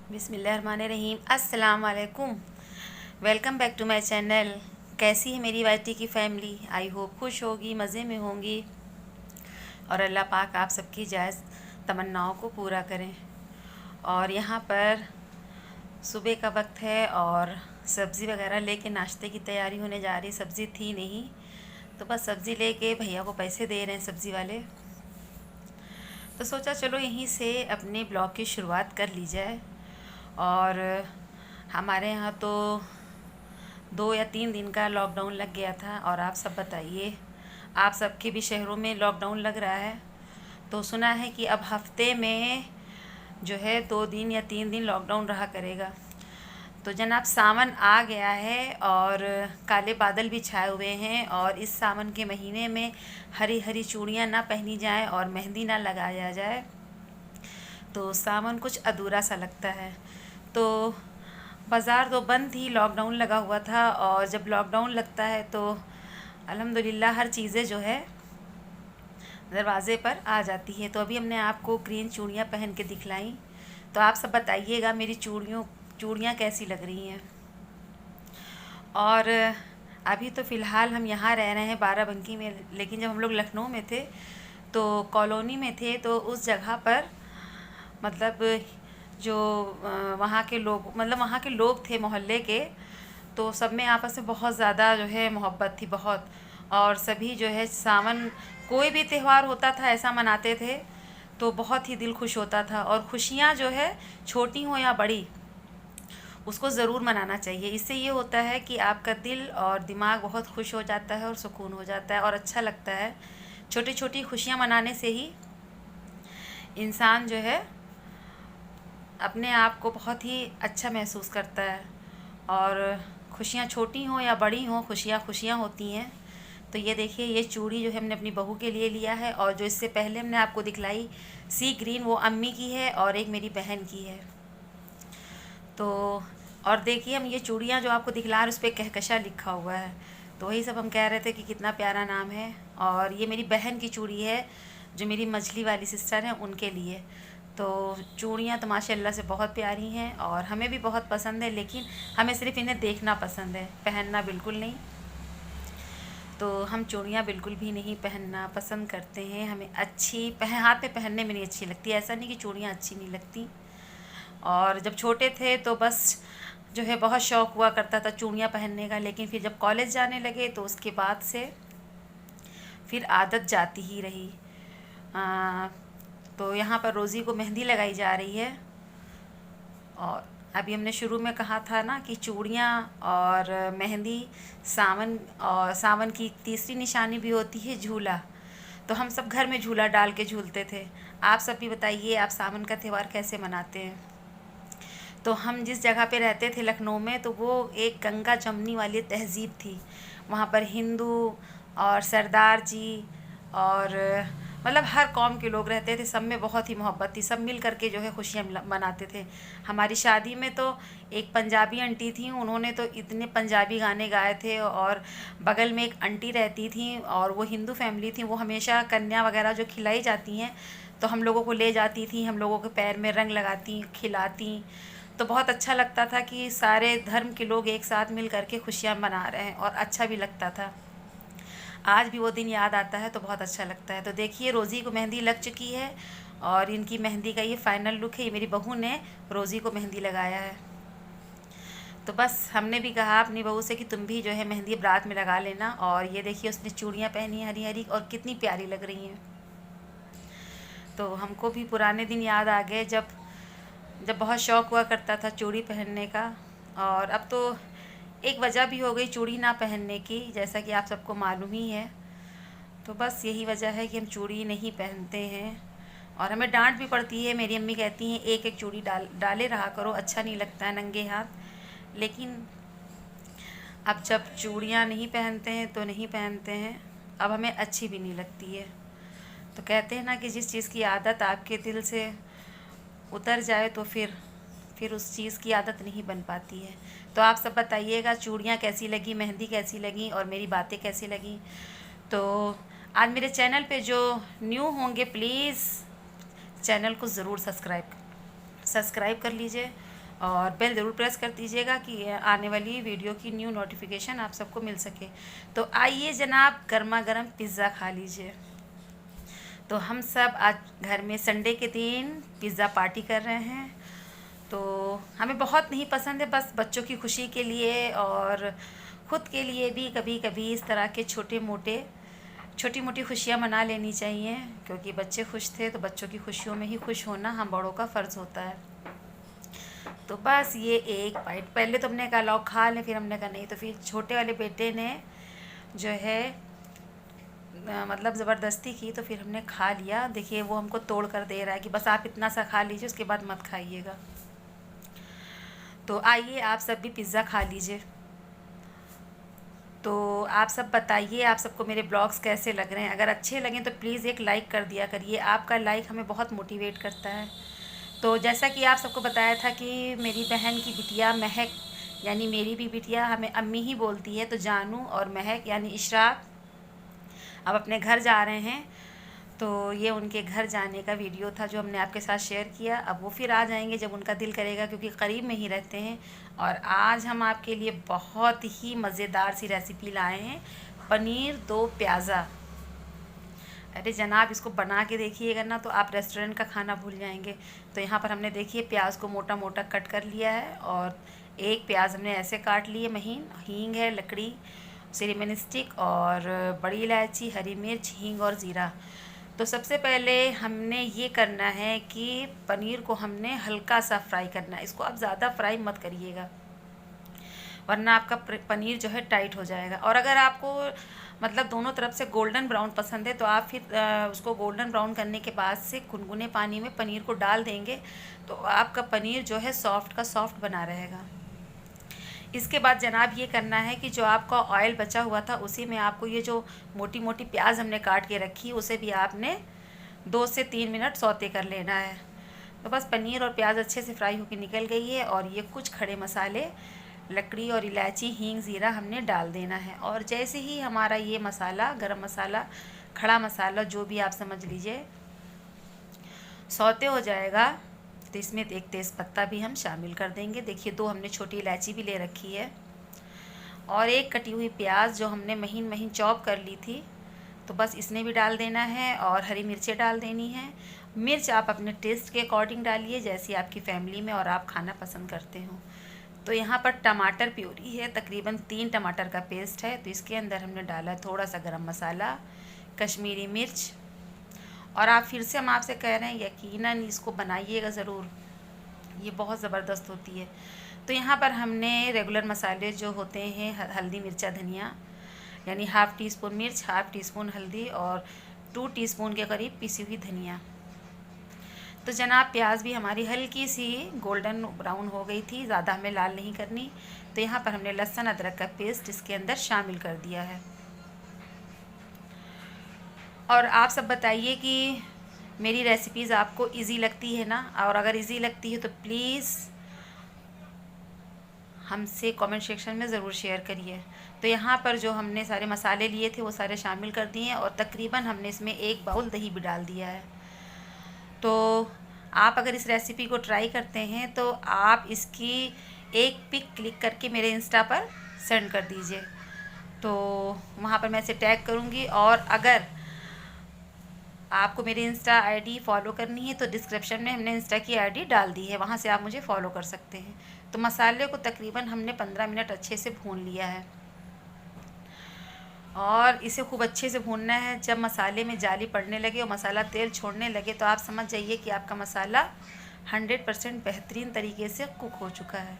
बिस्मिल्लाहिर्रहमानिर्रहीम। अस्सलाम वालेकुम। Welcome back to my channel. कैसी है मेरी वाईटी की फैमिली? आई होप खुश होगी, मज़े में होंगी और अल्लाह पाक आप सबकी जायज़ तमन्नाओं को पूरा करें। और यहाँ पर सुबह का वक्त है और सब्ज़ी वगैरह लेके नाश्ते की तैयारी होने जा रही। सब्ज़ी थी नहीं तो बस सब्ज़ी लेके भैया को पैसे दे रहे हैं सब्ज़ी वाले। तो सोचा चलो यहीं से अपने ब्लॉग की शुरुआत कर ली जाए। और हमारे यहाँ तो 2 या 3 दिन का लॉकडाउन लग गया था। और आप सब बताइए, आप सबके भी शहरों में लॉकडाउन लग रहा है? तो सुना है कि अब हफ्ते में जो है 2 दिन या 3 दिन लॉकडाउन रहा करेगा। तो जनाब सावन आ गया है और काले बादल भी छाए हुए हैं। और इस सावन के महीने में हरी हरी चूड़ियाँ ना पहनी जाएं और मेहंदी ना लगाया जाए तो सावन कुछ अधूरा सा लगता है। तो बाज़ार तो बंद थी, लॉकडाउन लगा हुआ था। और जब लॉकडाउन लगता है तो अल्हम्दुलिल्लाह हर चीज़ें जो है दरवाज़े पर आ जाती है। तो अभी हमने आपको ग्रीन चूड़ियाँ पहन के दिखलाई। तो आप सब बताइएगा मेरी चूड़ियाँ कैसी लग रही हैं। और अभी तो फ़िलहाल हम यहाँ रह रहे हैं बाराबंकी में, लेकिन जब हम लोग लखनऊ में थे तो कॉलोनी में थे। तो उस जगह पर मतलब जो वहाँ के लोग, मतलब वहाँ के लोग थे मोहल्ले के, तो सब में आपस में बहुत ज़्यादा जो है मोहब्बत थी, बहुत। और सभी जो है सावन कोई भी त्यौहार होता था ऐसा मनाते थे तो बहुत ही दिल खुश होता था। और खुशियाँ जो है छोटी हो या बड़ी उसको ज़रूर मनाना चाहिए। इससे ये होता है कि आपका दिल और दिमाग बहुत खुश हो जाता है और सुकून हो जाता है और अच्छा लगता है। छोटी छोटी खुशियाँ मनाने से ही इंसान जो है अपने आप को बहुत ही अच्छा महसूस करता है। और खुशियाँ छोटी हों या बड़ी हों, खुशियाँ खुशियाँ होती हैं। तो ये देखिए, ये चूड़ी जो है हमने अपनी बहू के लिए लिया है। और जो इससे पहले हमने आपको दिखलाई सी ग्रीन, वो अम्मी की है और एक मेरी बहन की है। तो और देखिए, हम ये चूड़ियाँ जो आपको दिखला रहे उस पर कहकशा लिखा हुआ है। तो वही सब हम कह रहे थे कि कितना प्यारा नाम है। और ये मेरी बहन की चूड़ी है जो मेरी मछली वाली सिस्टर हैं उनके लिए। तो चूड़ियाँ तो माशाल्लाह से बहुत प्यारी हैं और हमें भी बहुत पसंद है, लेकिन हमें सिर्फ इन्हें देखना पसंद है, पहनना बिल्कुल नहीं। तो हम चूड़ियाँ बिल्कुल भी नहीं पहनना पसंद करते हैं। हमें अच्छी हाथ में पहनने में नहीं अच्छी लगती। ऐसा नहीं कि चूड़ियाँ अच्छी नहीं लगती। और जब छोटे थे तो बस जो है बहुत शौक़ हुआ करता था चूड़ियाँ पहनने का, लेकिन फिर जब कॉलेज जाने लगे तो उसके बाद से फिर आदत जाती ही रही। तो यहाँ पर रोज़ी को मेहंदी लगाई जा रही है। और अभी हमने शुरू में कहा था ना कि चूड़ियाँ और मेहंदी सावन की तीसरी निशानी भी होती है झूला। तो हम सब घर में झूला डाल के झूलते थे। आप सब भी बताइए, आप सावन का त्यौहार कैसे मनाते हैं? तो हम जिस जगह पे रहते थे लखनऊ में, तो वो एक गंगा जमनी वाली तहज़ीब थी। वहाँ पर हिंदू और सरदार जी और मतलब हर कौम के लोग रहते थे। सब में बहुत ही मोहब्बत थी, सब मिल करके जो है खुशियाँ मनाते थे। हमारी शादी में तो एक पंजाबी आंटी थी, उन्होंने तो इतने पंजाबी गाने गाए थे। और बगल में एक आंटी रहती थी और वो हिंदू फैमिली थी, वो हमेशा कन्या वगैरह जो खिलाई जाती हैं तो हम लोगों को ले जाती थी, हम लोगों के पैर में रंग लगाती, खिलाती। तो बहुत अच्छा लगता था कि सारे धर्म के लोग एक साथ मिल करके खुशियाँ मना रहे हैं और अच्छा भी लगता था। आज भी वो दिन याद आता है तो बहुत अच्छा लगता है। तो देखिए, रोज़ी को मेहंदी लग चुकी है और इनकी मेहंदी का ये फ़ाइनल लुक है। ये मेरी बहू ने रोज़ी को मेहंदी लगाया है। तो बस हमने भी कहा अपनी बहू से कि तुम भी जो है मेहंदी बारात में लगा लेना। और ये देखिए, उसने चूड़ियाँ पहनी हरी हरी और कितनी प्यारी लग रही हैं। तो हमको भी पुराने दिन याद आ गए जब जब बहुत शौक़ हुआ करता था चूड़ी पहनने का। और अब तो एक वजह भी हो गई चूड़ी ना पहनने की, जैसा कि आप सबको मालूम ही है। तो बस यही वजह है कि हम चूड़ी नहीं पहनते हैं। और हमें डांट भी पड़ती है। मेरी अम्मी कहती हैं एक एक चूड़ी डाले रहा करो, अच्छा नहीं लगता है नंगे हाथ। लेकिन अब जब चूड़ियाँ नहीं पहनते हैं तो नहीं पहनते हैं, अब हमें अच्छी भी नहीं लगती है। तो कहते हैं ना कि जिस चीज़ की आदत आपके दिल से उतर जाए तो फिर उस चीज़ की आदत नहीं बन पाती है। तो आप सब बताइएगा चूड़ियाँ कैसी लगी, मेहंदी कैसी लगी और मेरी बातें कैसी लगी। तो आज मेरे चैनल पे जो न्यू होंगे प्लीज़ चैनल को ज़रूर सब्सक्राइब कर लीजिए। और बेल ज़रूर प्रेस कर दीजिएगा कि आने वाली वीडियो की न्यू नोटिफिकेशन आप सबको मिल सके। तो आइए जनाब, गर्मा गर्म पिज़्ज़ा खा लीजिए। तो हम सब आज घर में संडे के दिन पिज़्ज़ा पार्टी कर रहे हैं। तो हमें बहुत नहीं पसंद है, बस बच्चों की खुशी के लिए और ख़ुद के लिए भी कभी कभी इस तरह के छोटी मोटी खुशियाँ मना लेनी चाहिए, क्योंकि बच्चे खुश थे तो बच्चों की खुशियों में ही खुश होना हम बड़ों का फ़र्ज़ होता है। तो बस ये एक बाइट, पहले तो हमने कहा लाओ खा लें, फिर हमने कहा नहीं, तो फिर छोटे वाले बेटे ने जो है मतलब ज़बरदस्ती की, तो फिर हमने खा लिया। देखिए वो हमको तोड़ कर दे रहा है कि बस आप इतना सा खा लीजिए, उसके बाद मत खाइएगा। तो आइए आप सब भी पिज़्ज़ा खा लीजिए। तो आप सब बताइए आप सबको मेरे ब्लॉग्स कैसे लग रहे हैं। अगर अच्छे लगें तो प्लीज़ एक लाइक कर दिया करिए, आपका लाइक हमें बहुत मोटिवेट करता है। तो जैसा कि आप सबको बताया था कि मेरी बहन की बिटिया महक, यानी मेरी भी बिटिया हमें अम्मी ही बोलती है, तो जानू और महक यानी इशराक अब अपने घर जा रहे हैं। तो ये उनके घर जाने का वीडियो था जो हमने आपके साथ शेयर किया। अब वो फिर आ जाएंगे जब उनका दिल करेगा, क्योंकि करीब में ही रहते हैं। और आज हम आपके लिए बहुत ही मज़ेदार सी रेसिपी लाए हैं, पनीर दो प्याज़ा। अरे जनाब, इसको बना के देखिएगा ना तो आप रेस्टोरेंट का खाना भूल जाएंगे। तो यहाँ पर हमने देखिए प्याज को मोटा मोटा कट कर लिया है, और एक प्याज हमने ऐसे काट लिए महीन। हींग है, लकड़ी, सिनेमन स्टिक और बड़ी इलायची, हरी मिर्च, हींग और ज़ीरा। तो सबसे पहले हमने ये करना है कि पनीर को हमने हल्का सा फ्राई करना है। इसको आप ज़्यादा फ्राई मत करिएगा, वरना आपका पनीर जो है टाइट हो जाएगा। और अगर आपको मतलब दोनों तरफ से गोल्डन ब्राउन पसंद है तो आप फिर उसको गोल्डन ब्राउन करने के बाद से गुनगुने पानी में पनीर को डाल देंगे, तो आपका पनीर जो है सॉफ्ट का सॉफ्ट बना रहेगा। इसके बाद जनाब ये करना है कि जो आपका ऑयल बचा हुआ था उसी में आपको ये जो मोटी मोटी प्याज हमने काट के रखी, उसे भी आपने 2 से 3 मिनट सौते कर लेना है। तो बस पनीर और प्याज अच्छे से फ्राई होकर निकल गई है, और ये कुछ खड़े मसाले, लकड़ी और इलायची, हींग, ज़ीरा हमने डाल देना है। और जैसे ही हमारा ये मसाला, गरम मसाला, खड़ा मसाला, जो भी आप समझ लीजिए, सौते हो जाएगा, तो इसमें एक तेज़पत्ता भी हम शामिल कर देंगे। देखिए 2 हमने छोटी इलायची भी ले रखी है, और एक कटी हुई प्याज जो हमने महीन महीन चॉप कर ली थी, तो बस इसने भी डाल देना है। और हरी मिर्चें डाल देनी है। मिर्च आप अपने टेस्ट के अकॉर्डिंग डालिए, जैसी आपकी फैमिली में और आप खाना पसंद करते हो। तो यहाँ पर टमाटर प्यूरी है, तकरीबन 3 टमाटर का पेस्ट है। तो इसके अंदर हमने डाला थोड़ा सा गरम मसाला, कश्मीरी मिर्च। और आप फिर से हम आपसे कह रहे हैं यकीनन इसको बनाइएगा ज़रूर, ये बहुत ज़बरदस्त होती है। तो यहाँ पर हमने रेगुलर मसाले जो होते हैं, हल्दी, मिर्चा, धनिया, यानी हाफ़ टी स्पून मिर्च, हाफ़ टी स्पून हल्दी और 2 टीस्पून के करीब पिसी हुई धनिया। तो जनाब प्याज भी हमारी हल्की सी गोल्डन ब्राउन हो गई थी, ज़्यादा हमें लाल नहीं करनी। तो यहाँ पर हमने लहसुन अदरक का पेस्ट इसके अंदर शामिल कर दिया है। और आप सब बताइए कि मेरी रेसिपीज़ आपको इजी लगती है ना, और अगर इजी लगती है तो प्लीज़ हमसे कमेंट सेक्शन में ज़रूर शेयर करिए। तो यहाँ पर जो हमने सारे मसाले लिए थे वो सारे शामिल कर दिए हैं, और तकरीबन हमने इसमें 1 बाउल दही भी डाल दिया है। तो आप अगर इस रेसिपी को ट्राई करते हैं तो आप इसकी एक पिक क्लिक करके मेरे इंस्टा पर सेंड कर दीजिए, तो वहाँ पर मैं इसे टैग करूँगी। और अगर आपको मेरी इंस्टा आईडी फॉलो करनी है तो डिस्क्रिप्शन में हमने इंस्टा की आईडी डाल दी है, वहाँ से आप मुझे फॉलो कर सकते हैं। तो मसाले को तकरीबन हमने 15 मिनट अच्छे से भून लिया है, और इसे खूब अच्छे से भूनना है। जब मसाले में जाली पड़ने लगे और मसाला तेल छोड़ने लगे तो आप समझ जाइए कि आपका मसाला 100% बेहतरीन तरीके से कुक हो चुका है।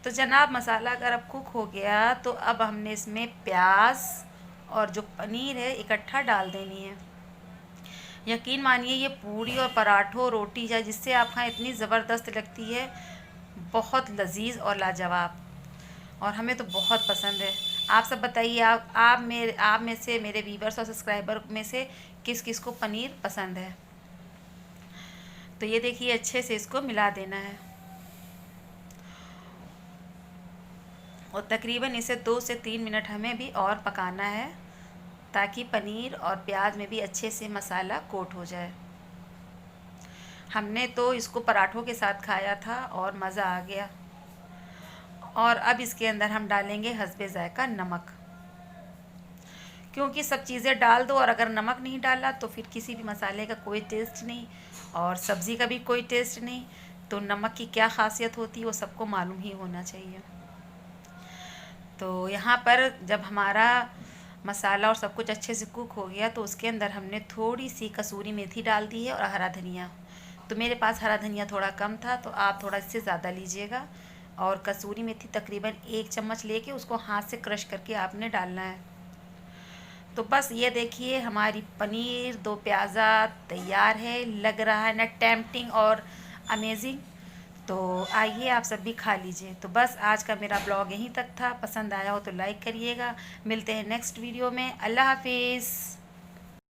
तो जनाब मसाला अगर अब कुक हो गया तो अब हमने इसमें प्याज और जो पनीर है इकट्ठा डाल देनी है। यकीन मानिए ये पूरी और पराठों, रोटी या जिससे आप खाएं इतनी ज़बरदस्त लगती है, बहुत लजीज और लाजवाब, और हमें तो बहुत पसंद है। आप सब बताइए आप में से, मेरे व्यूअर्स और सब्सक्राइबर में से किस किस को पनीर पसंद है। तो ये देखिए अच्छे से इसको मिला देना है, और तकरीबन इसे 2 से 3 मिनट हमें भी और पकाना है, ताकि पनीर और प्याज में भी अच्छे से मसाला कोट हो जाए। हमने तो इसको पराठों के साथ खाया था और मज़ा आ गया। और अब इसके अंदर हम डालेंगे हस्बे ज़ायक़ा नमक, क्योंकि सब चीज़ें डाल दो और अगर नमक नहीं डाला तो फिर किसी भी मसाले का कोई टेस्ट नहीं और सब्ज़ी का भी कोई टेस्ट नहीं। तो नमक की क्या ख़ासियत होती है वो सबको मालूम ही होना चाहिए। तो यहाँ पर जब हमारा मसाला और सब कुछ अच्छे से कुक हो गया तो उसके अंदर हमने थोड़ी सी कसूरी मेथी डाल दी है और हरा धनिया। तो मेरे पास हरा धनिया थोड़ा कम था तो आप थोड़ा इससे ज़्यादा लीजिएगा। और कसूरी मेथी तकरीबन 1 चम्मच लेके उसको हाथ से क्रश करके आपने डालना है। तो बस ये देखिए हमारी पनीर दो प्याज़ा तैयार है। लग रहा है ना टेम्पटिंग और अमेजिंग। तो आइए आप सब भी खा लीजिए। तो बस आज का मेरा ब्लॉग यहीं तक था। पसंद आया हो तो लाइक करिएगा। मिलते हैं नेक्स्ट वीडियो में। अल्लाह हाफिज़।